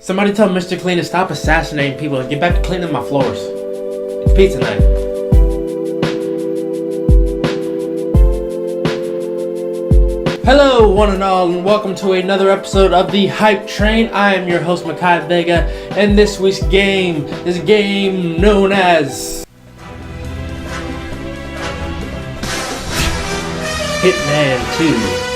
Somebody tell Mr. Clean to stop assassinating people and get back to cleaning my floors. It's pizza night. Hello one and all, and welcome to another episode of the Hype Train. I am your host Makai Vega, and this week's game is a game known as Hitman 2.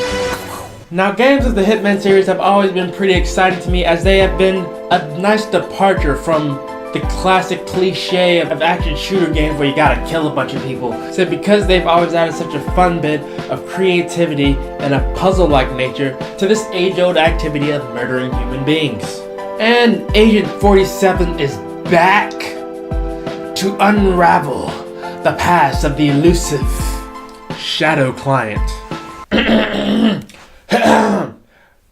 Now, games of the Hitman series have always been pretty exciting to me, as they have been a nice departure from the classic cliche of action shooter games where you gotta kill a bunch of people. So because they've always added such a fun bit of creativity and a puzzle-like nature to this age-old activity of murdering human beings. And Agent 47 is back to unravel the past of the elusive Shadow Client.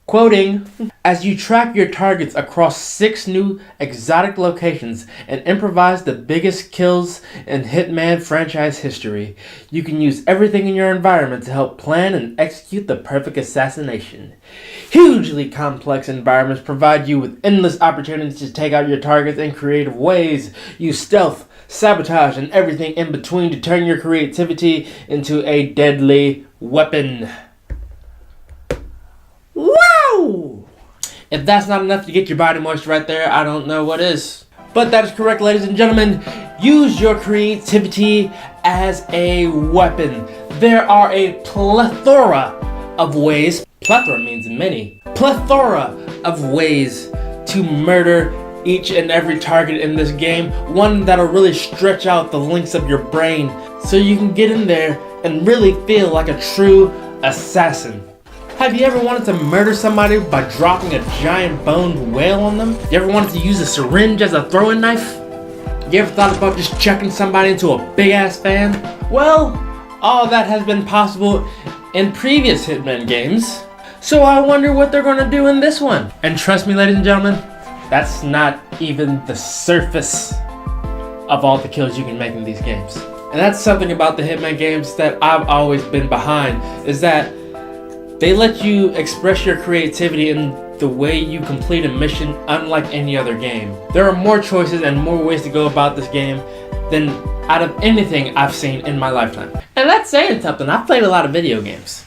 Quoting, "As you track your targets across 6 new exotic locations and improvise the biggest kills in Hitman franchise history, you can use everything in your environment to help plan and execute the perfect assassination. Hugely complex environments provide you with endless opportunities to take out your targets in creative ways. Use stealth, sabotage, and everything in between to turn your creativity into a deadly weapon." Wow! If that's not enough to get your body moist right there, I don't know what is. But that is correct, ladies and gentlemen. Use your creativity as a weapon. There are a plethora of ways, plethora means many, plethora of ways to murder each and every target in this game. One that'll really stretch out the links of your brain so you can get in there and really feel like a true assassin. Have you ever wanted to murder somebody by dropping a giant boned whale on them? You ever wanted to use a syringe as a throwing knife? You ever thought about just chucking somebody into a big ass fan? Well, all that has been possible in previous Hitman games, so I wonder what they're gonna do in this one. And trust me, ladies and gentlemen, that's not even the surface of all the kills you can make in these games. And that's something about the Hitman games that I've always been behind, is that they let you express your creativity in the way you complete a mission, unlike any other game. There are more choices and more ways to go about this game than out of anything I've seen in my lifetime. And that's saying something. I've played a lot of video games.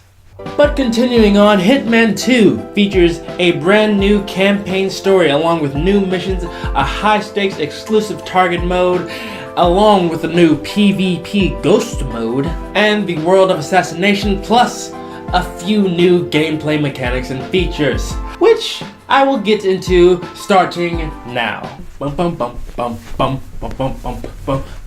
But continuing on, Hitman 2 features a brand new campaign story along with new missions, a high-stakes exclusive target mode, along with a new PvP ghost mode, and the world of assassination, plus a few new gameplay mechanics and features, which I will get into starting now.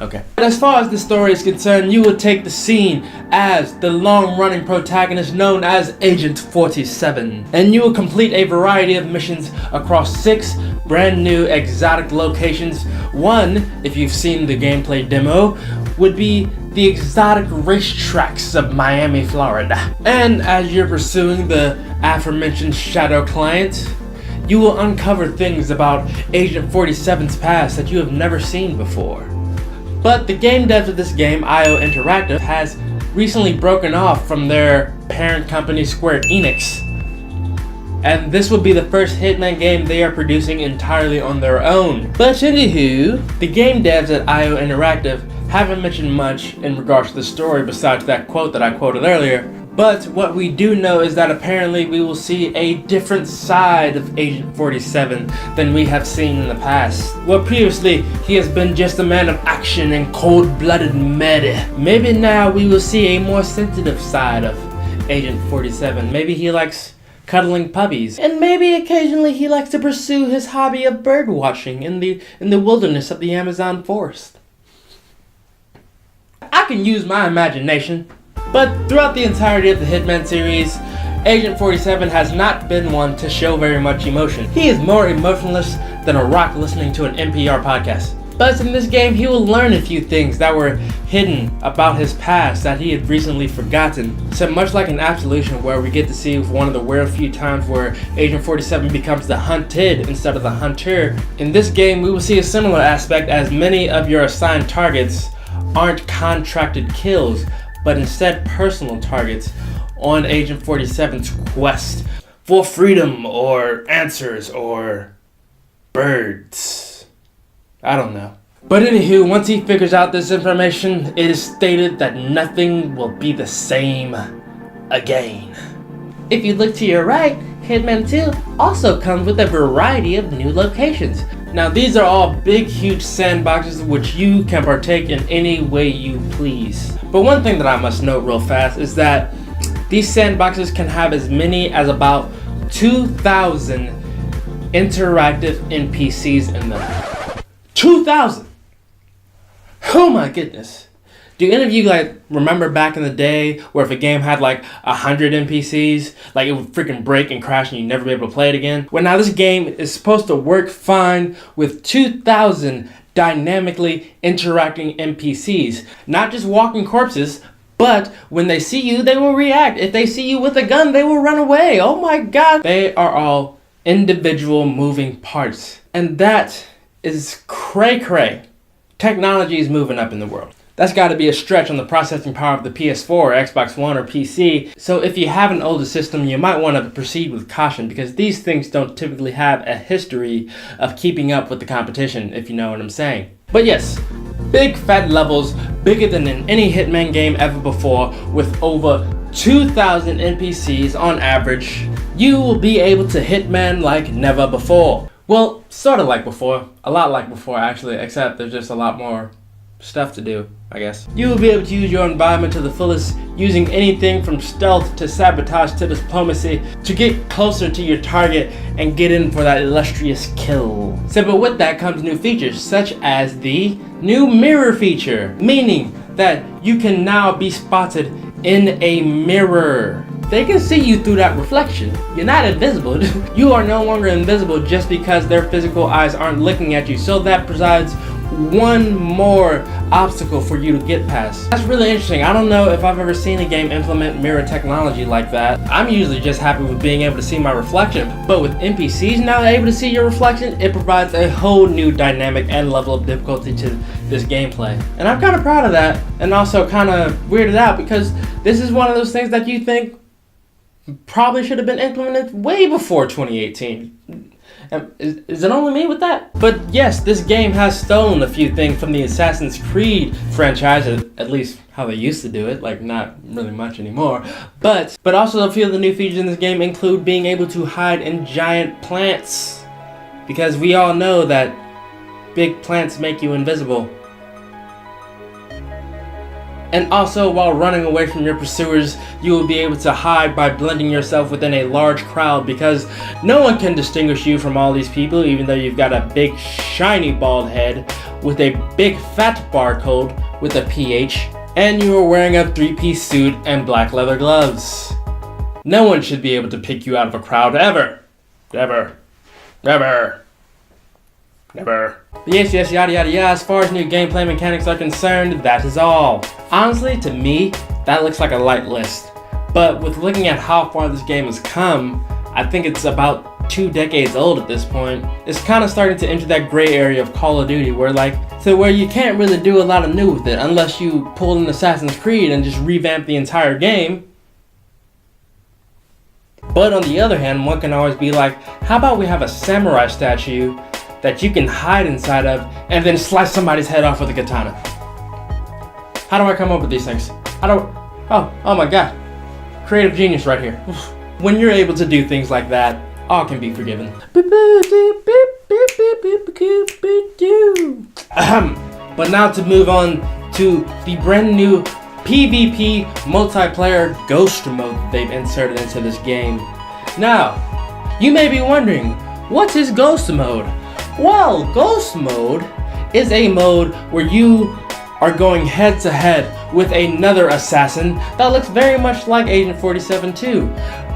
Okay. But as far as the story is concerned, you will take the scene as the long-running protagonist known as Agent 47, and you will complete a variety of missions across 6 brand new exotic locations. One, if you've seen the gameplay demo, would be the exotic racetracks of Miami, Florida. And as you're pursuing the aforementioned Shadow Client, you will uncover things about Agent 47's past that you have never seen before. But the game devs of this game, IO Interactive, has recently broken off from their parent company Square Enix. And this will be the first Hitman game they are producing entirely on their own. But anywho, the game devs at IO Interactive haven't mentioned much in regards to the story besides that quote that I quoted earlier. But what we do know is that apparently we will see a different side of Agent 47 than we have seen in the past. Well, previously he has been just a man of action and cold-blooded murder. Maybe now we will see a more sensitive side of Agent 47. Maybe he likes cuddling puppies, and maybe occasionally he likes to pursue his hobby of bird watching in the wilderness of the Amazon forest. I can use my imagination. But throughout the entirety of the Hitman series, Agent 47 has not been one to show very much emotion. He is more emotionless than a rock listening to an NPR podcast. But in this game, he will learn a few things that were hidden about his past that he had recently forgotten. So much like in Absolution, where we get to see one of the rare few times where Agent 47 becomes the hunted instead of the hunter, in this game we will see a similar aspect, as many of your assigned targets aren't contracted kills, but instead personal targets on Agent 47's quest for freedom or answers or birds. I don't know. But anywho, once he figures out this information, it is stated that nothing will be the same again. If you look to your right, Hitman 2 also comes with a variety of new locations. Now these are all big, huge sandboxes which you can partake in any way you please. But one thing that I must note real fast is that these sandboxes can have as many as about 2,000 interactive NPCs in them. 2,000! Oh my goodness. Do any of you remember back in the day where if a game had 100 NPCs, it would freaking break and crash and you'd never be able to play it again? Well, now this game is supposed to work fine with 2,000 dynamically interacting NPCs. Not just walking corpses, but when they see you, they will react. If they see you with a gun, they will run away. Oh my god. They are all individual moving parts. And that is cray-cray. Technology is moving up in the world. That's got to be a stretch on the processing power of the PS4 or Xbox One or PC. So if you have an older system, you might want to proceed with caution because these things don't typically have a history of keeping up with the competition, if you know what I'm saying. But yes, big fat levels, bigger than in any Hitman game ever before, with over 2,000 NPCs on average. You will be able to Hitman like never before. Well, sort of like before. A lot like before actually, except there's just a lot more stuff to do, I guess. You will be able to use your environment to the fullest, using anything from stealth to sabotage to diplomacy to get closer to your target and get in for that illustrious kill. So, but with that comes new features, such as the new mirror feature, meaning that you can now be spotted in a mirror. They can see you through that reflection. You're not invisible. You are no longer invisible just because their physical eyes aren't looking at you. So that provides one more obstacle for you to get past. That's really interesting. I don't know if I've ever seen a game implement mirror technology like that. I'm usually just happy with being able to see my reflection, but with NPCs now able to see your reflection, it provides a whole new dynamic and level of difficulty to this gameplay. And I'm kind of proud of that, and also kind of weirded out because this is one of those things that you think probably should have been implemented way before 2018. Is it only me with that? But yes, this game has stolen a few things from the Assassin's Creed franchise, at least how they used to do it, not really much anymore. But also a few of the new features in this game include being able to hide in giant plants. Because we all know that big plants make you invisible. And also, while running away from your pursuers, you will be able to hide by blending yourself within a large crowd because no one can distinguish you from all these people, even though you've got a big shiny bald head with a big fat barcode with a PH, and you are wearing a three-piece suit and black leather gloves. No one should be able to pick you out of a crowd ever. Ever. Never. Never. But yes, yada yada yada, as far as new gameplay mechanics are concerned, that is all. Honestly, to me, that looks like a light list. But with looking at how far this game has come, I think it's about 2 decades old at this point. It's kind of starting to enter that gray area of Call of Duty where where you can't really do a lot of new with it unless you pull an Assassin's Creed and just revamp the entire game. But on the other hand, one can always be like, how about we have a samurai statue that you can hide inside of and then slice somebody's head off with a katana? How do I come up with these things? Oh my god. Creative genius right here. When you're able to do things like that, all can be forgiven. But now to move on to the brand new PvP multiplayer ghost mode that they've inserted into this game. Now, you may be wondering, what is ghost mode? Well, ghost mode is a mode where you are going head to head with another assassin that looks very much like Agent 47 too.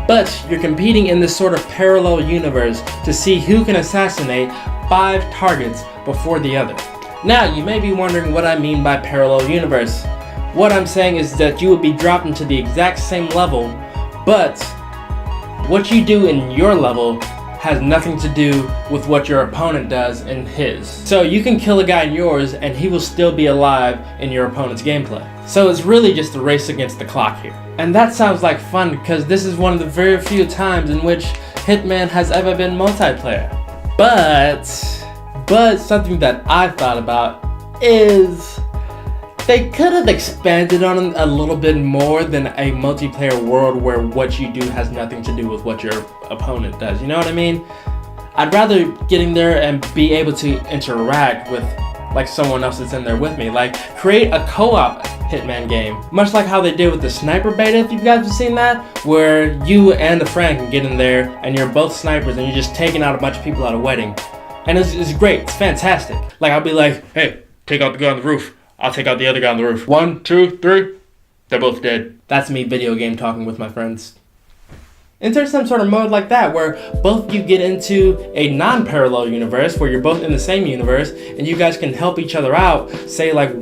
But you're competing in this sort of parallel universe to see who can assassinate 5 targets before the other. Now, you may be wondering what I mean by parallel universe. What I'm saying is that you will be dropped into the exact same level, but what you do in your level has nothing to do with what your opponent does in his. So you can kill a guy in yours and he will still be alive in your opponent's gameplay. So it's really just a race against the clock here. And that sounds like fun because this is one of the very few times in which Hitman has ever been multiplayer. But something that I've thought about is they could have expanded on it a little bit more than a multiplayer world where what you do has nothing to do with what your opponent does. You know what I mean? I'd rather get in there and be able to interact with like someone else that's in there with me. Like create a co-op Hitman game, much like how they did with the sniper beta, if you guys have seen that, where you and a friend can get in there and you're both snipers and you're just taking out a bunch of people at a wedding. And it's great, it's fantastic. Like I'll be like, hey, take out the guy on the roof. I'll take out the other guy on the roof. 1, 2, 3. They're both dead. That's me video game talking with my friends. Enter some sort of mode like that where both of you get into a non-parallel universe where you're both in the same universe and you guys can help each other out. Say like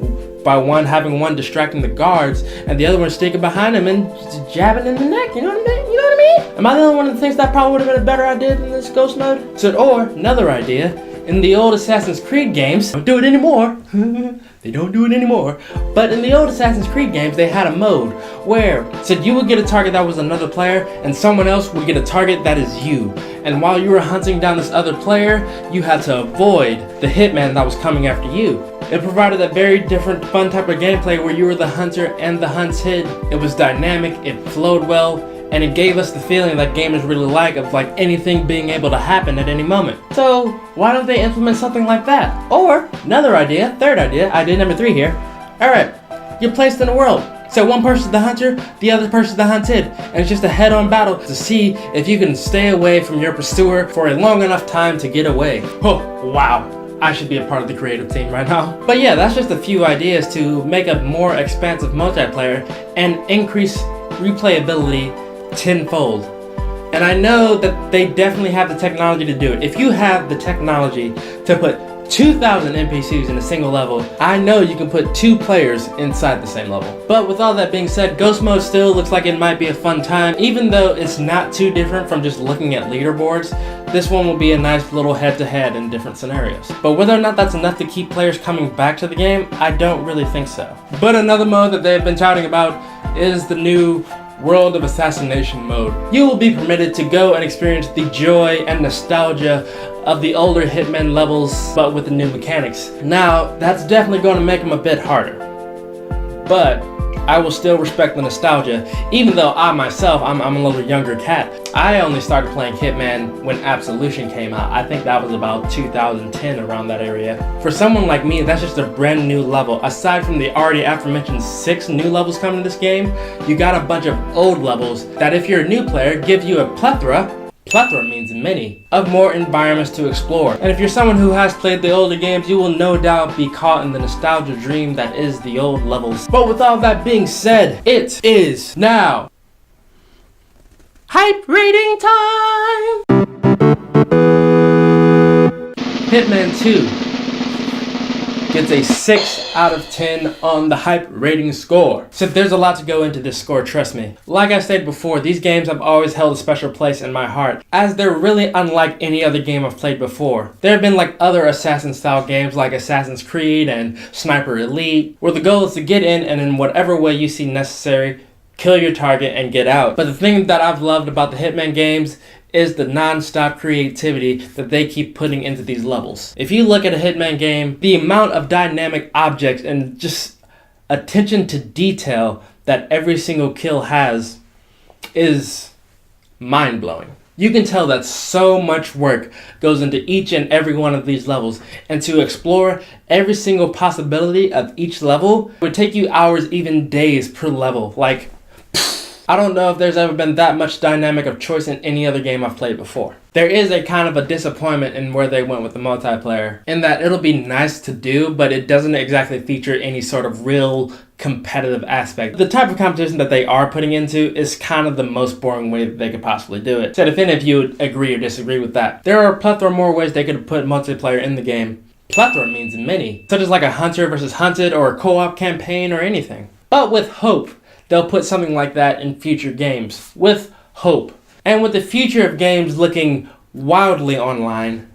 by having one distracting the guards and the other one sticking behind him and just jabbing in the neck. You know what I mean? You know what I mean? Am I the only one that thinks that probably would have been a better idea than this ghost mode? So, or another idea. In the old Assassin's Creed games, don't do it anymore. They don't do it anymore. But in the old Assassin's Creed games, they had a mode where said you would get a target that was another player and someone else would get a target that is you. And while you were hunting down this other player, you had to avoid the hitman that was coming after you. It provided a very different, fun type of gameplay where you were the hunter and the hunt's hid. It was dynamic, it flowed well, and it gave us the feeling that gamers really like of like anything being able to happen at any moment. So why don't they implement something like that? Or another idea, third idea, idea number 3 here. Alright, you're placed in a world. So one person's the hunter, the other person's the hunted. And it's just a head-on battle to see if you can stay away from your pursuer for a long enough time to get away. Oh, wow. I should be a part of the creative team right now. But yeah, that's just a few ideas to make a more expansive multiplayer and increase replayability tenfold. And I know that they definitely have the technology to do it. If you have the technology to put 2,000 NPCs in a single level, I know you can put 2 players inside the same level. But with all that being said, Ghost Mode still looks like it might be a fun time. Even though it's not too different from just looking at leaderboards, this one will be a nice little head-to-head in different scenarios. But whether or not that's enough to keep players coming back to the game, I don't really think so. But another mode that they've been touting about is the new World of Assassination mode. You will be permitted to go and experience the joy and nostalgia of the older Hitman levels, but with the new mechanics. Now, that's definitely going to make them a bit harder. But I will still respect the nostalgia, even though I myself, I'm a little younger cat. I only started playing Hitman when Absolution came out. I think that was about 2010, around that area. For someone like me, that's just a brand new level. Aside from the already aforementioned 6 new levels coming to this game, you got a bunch of old levels that if you're a new player, give you a plethora means many, of more environments to explore. And if you're someone who has played the older games, you will no doubt be caught in the nostalgia dream that is the old levels. But with all that being said, it is now hype rating time! Hitman 2 gets a 6 out of 10 on the hype rating score. So there's a lot to go into this score, trust me. Like I said before, these games have always held a special place in my heart, as they're really unlike any other game I've played before. There have been like other Assassin style games like Assassin's Creed and Sniper Elite, where the goal is to get in and in whatever way you see necessary, kill your target and get out. But the thing that I've loved about the Hitman games is the non-stop creativity that they keep putting into these levels. If you look at a Hitman game, the amount of dynamic objects and just attention to detail that every single kill has is mind-blowing. You can tell that so much work goes into each and every one of these levels, and to explore every single possibility of each level would take you hours, even days per level. Like, I don't know if there's ever been that much dynamic of choice in any other game I've played before. There is a kind of a disappointment in where they went with the multiplayer, in that it'll be nice to do, but it doesn't exactly feature any sort of real competitive aspect. The type of competition that they are putting into is kind of the most boring way that they could possibly do it. So if any of you would agree or disagree with that, there are a plethora more ways they could put multiplayer in the game. Plethora means many, such as like a hunter versus hunted or a co-op campaign or anything. But with hope, they'll put something like that in future games. With hope. And with the future of games looking wildly online,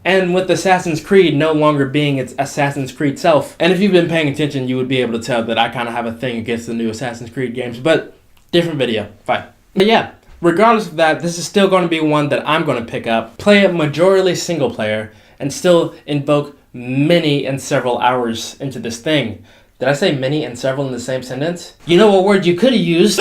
and with Assassin's Creed no longer being its Assassin's Creed self. And if you've been paying attention, you would be able to tell that I kind of have a thing against the new Assassin's Creed games, but different video. Fine. But yeah, regardless of that, this is still going to be one that I'm going to pick up, play it majorly single player, and still invoke many and several hours into this thing. Did I say many and several in the same sentence? You know what word you could have used?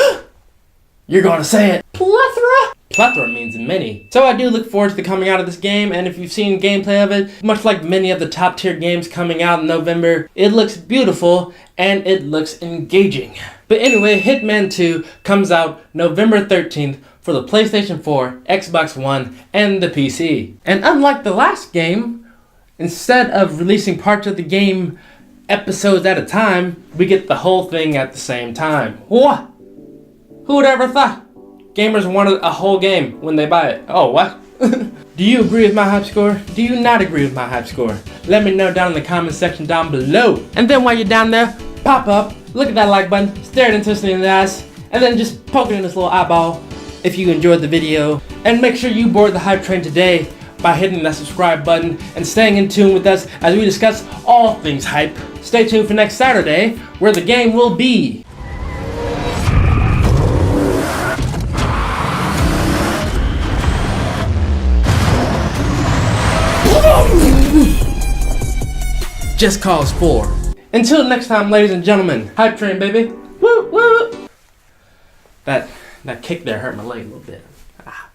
You're going to say it. Plethora? Plethora means many. So I do look forward to the coming out of this game, and if you've seen gameplay of it, much like many of the top tier games coming out in November, it looks beautiful and it looks engaging. But anyway, Hitman 2 comes out November 13th for the PlayStation 4, Xbox One, and the PC. And unlike the last game, instead of releasing parts of the game episodes at a time, we get the whole thing at the same time. What? Who would ever thought? Gamers wanted a whole game when they buy it. Oh, what? Do you agree with my hype score? Do you not agree with my hype score? Let me know down in the comment section down below. And then while you're down there, pop up, look at that like button, stare it intensely in the eyes, and then just poke it in this little eyeball if you enjoyed the video. And make sure you board the hype train today by hitting that subscribe button and staying in tune with us as we discuss all things hype. Stay tuned for next Saturday, where the game will be Just Cause 4. Until next time, ladies and gentlemen, hype train, baby. Woo, woo. That kick there hurt my leg a little bit. Ah.